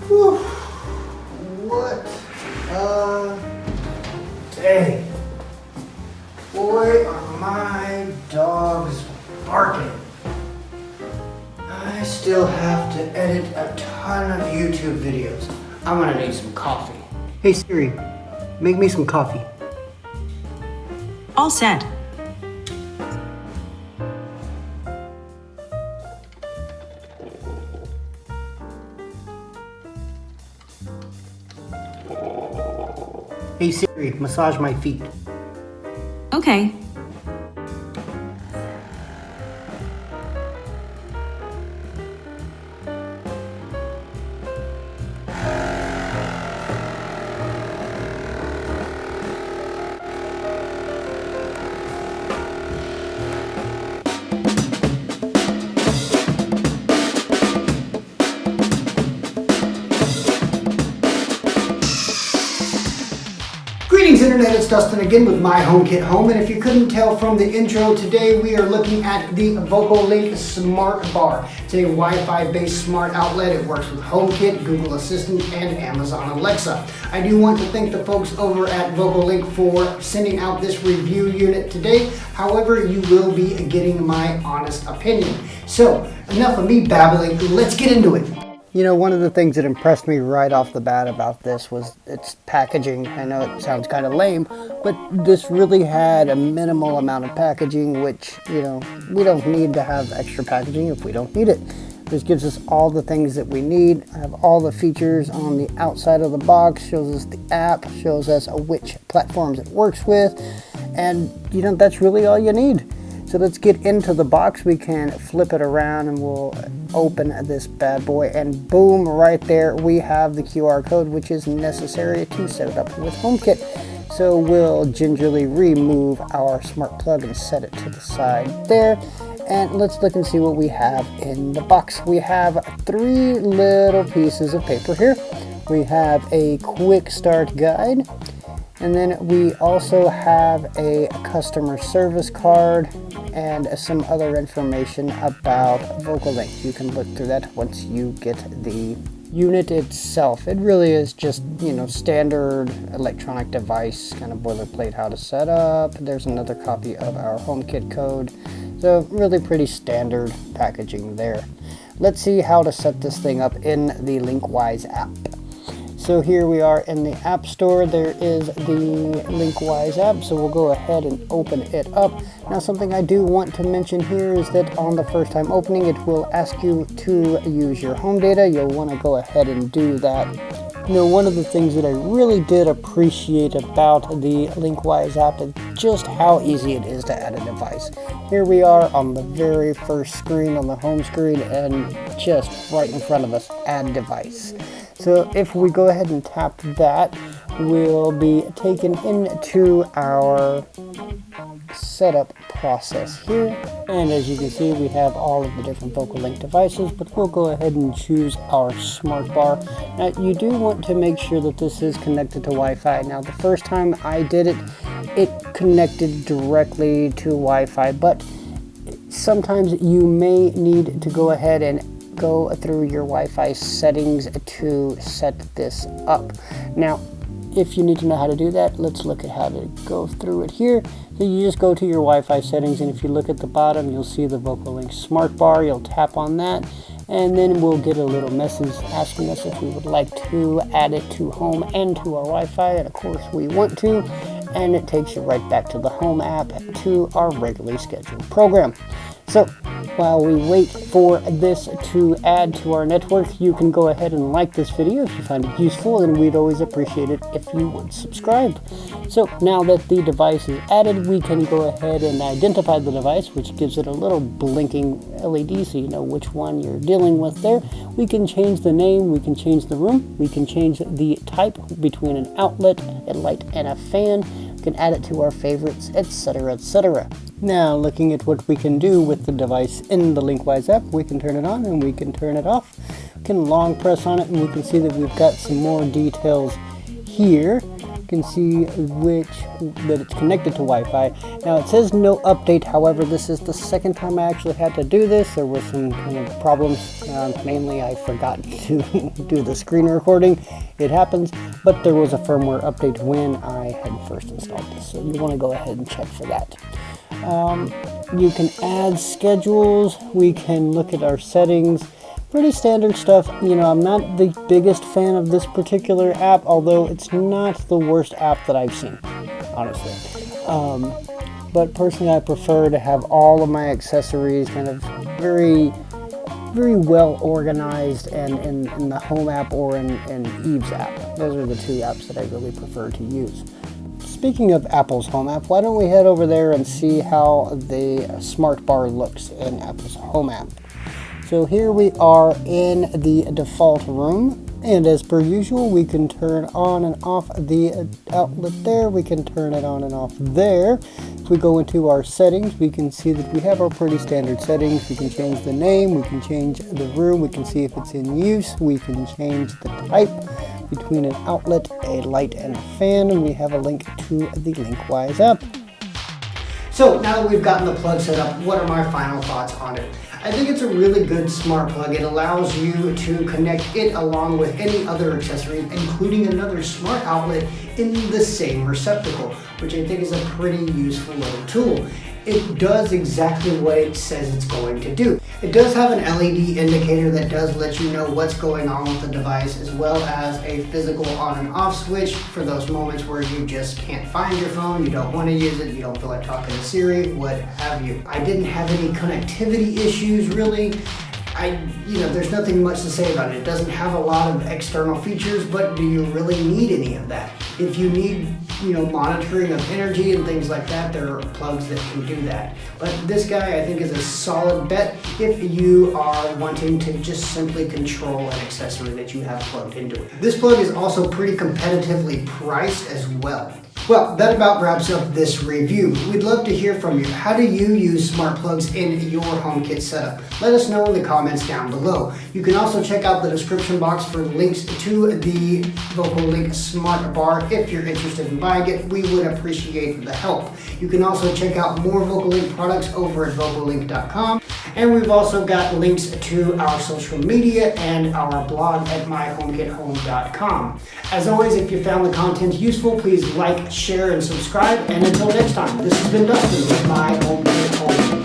Whew. What a day. Boy, are my dogs barking. I still have to edit a ton of YouTube videos. I'm gonna need some coffee. Hey Siri, make me some coffee. All set. Hey Siri, massage my feet. Okay. Greetings Internet, it's Dustin again with my HomeKit Home, and if you couldn't tell from the intro, today we are looking at the VOCOlinc SmartBar. It's a Wi-Fi based smart outlet. It works with HomeKit, Google Assistant, and Amazon Alexa. I do want to thank the folks over at VOCOlinc for sending out this review unit today. However, you will be getting my honest opinion. So, enough of me babbling, let's get into it. You know, one of the things that impressed me right off the bat about this was its packaging. I know it sounds kind of lame, but this really had a minimal amount of packaging, which, you know, we don't need to have extra packaging if we don't need it. This gives us all the things that we need. I have all the features on the outside of the box, shows us the app, shows us which platforms it works with, and, you know, that's really all you need. So let's get into the box. We can flip it around and we'll open this bad boy, and boom, right there we have the QR code, which is necessary to set it up with HomeKit. So we'll gingerly remove our smart plug and set it to the side there. And let's look and see what we have in the box. We have 3 little pieces of paper here. We have a quick start guide. And then we also have a customer service card and some other information about VOCOlinc. You can look through that once you get the unit itself. It really is just, you know, standard electronic device, kind of boilerplate how to set up. There's another copy of our HomeKit code. So really pretty standard packaging there. Let's see how to set this thing up in the LinkWise app. So here we are in the App Store. There is the LinkWise app, so we'll go ahead and open it up. Now, something I do want to mention here is that on the first time opening, it will ask you to use your home data. You'll want to go ahead and do that. You know, one of the things that I really did appreciate about the LinkWise app is just how easy it is to add a device. Here we are on the very first screen, on the home screen, and just right in front of us, add device. So if we go ahead and tap that, we'll be taken into our setup process here. And as you can see, we have all of the different VOCOlinc devices, but we'll go ahead and choose our SmartBar. Now, you do want to make sure that this is connected to Wi-Fi. Now, the first time I did it, it connected directly to Wi-Fi, but sometimes you may need to go ahead and go through your Wi-Fi settings to set this up. Now, if you need to know how to do that, let's look at how to go through it here. So you just go to your Wi-Fi settings, and if you look at the bottom, you'll see the VOCOlinc SmartBar. You'll tap on that, and then we'll get a little message asking us if we would like to add it to home and to our Wi-Fi, and of course we want to, and it takes you right back to the home app to our regularly scheduled program. So while we wait for this to add to our network, you can go ahead and like this video if you find it useful, and we'd always appreciate it if you would subscribe. So now that the device is added, we can go ahead and identify the device, which gives it a little blinking LED so you know which one you're dealing with there. We can change the name, we can change the room, we can change the type between an outlet, a light, and a fan. We can add it to our favorites, etc., etc. Now, looking at what we can do with the device in the LinkWise app, we can turn it on and we can turn it off. We can long press on it and we can see that we've got some more details here. You can see that it's connected to Wi-Fi. Now it says no update, however, this is the second time I actually had to do this. There were some kind of problems, mainly I forgot to do the screen recording. It happens, but there was a firmware update when I had first installed this, so you want to go ahead and check for that. You can add schedules, we can look at our settings. Pretty standard stuff. You know, I'm not the biggest fan of this particular app, although it's not the worst app that I've seen, honestly. But personally, I prefer to have all of my accessories kind of very well organized and in the Home app or in Eve's app. Those are the two apps that I really prefer to use. Speaking of Apple's Home app, why don't we head over there and see how the SmartBar looks in Apple's Home app. So here we are in the default room, and as per usual, we can turn on and off the outlet there. We can turn it on and off there. If we go into our settings, we can see that we have our pretty standard settings. We can change the name, we can change the room, we can see if it's in use, we can change the type between an outlet, a light, and a fan, and we have a link to the Linkwise app. So now that we've gotten the plug set up, what are my final thoughts on it? I think it's a really good smart plug. It allows you to connect it along with any other accessory, including another smart outlet in the same receptacle, which I think is a pretty useful little tool. It does exactly what it says it's going to do. It does have an LED indicator that does let you know what's going on with the device, as well as a physical on and off switch for those moments where you just can't find your phone, you don't want to use it, you don't feel like talking to Siri, what have you. I didn't have any connectivity issues really. There's nothing much to say about it. It doesn't have a lot of external features, but do you really need any of that? If you need, monitoring of energy and things like that, there are plugs that can do that. But this guy, I think, is a solid bet if you are wanting to just simply control an accessory that you have plugged into it. This plug is also pretty competitively priced as well. Well, that about wraps up this review. We'd love to hear from you. How do you use smart plugs in your HomeKit setup? Let us know in the comments down below. You can also check out the description box for links to the VOCOlinc SmartBar if you're interested in buying it. We would appreciate the help. You can also check out more VOCOlinc products over at VOCOlinc.com. And we've also got links to our social media and our blog at myhomekithome.com. As always, if you found the content useful, please like, share, and subscribe. And until next time, this has been Dustin with My HomeKit Home.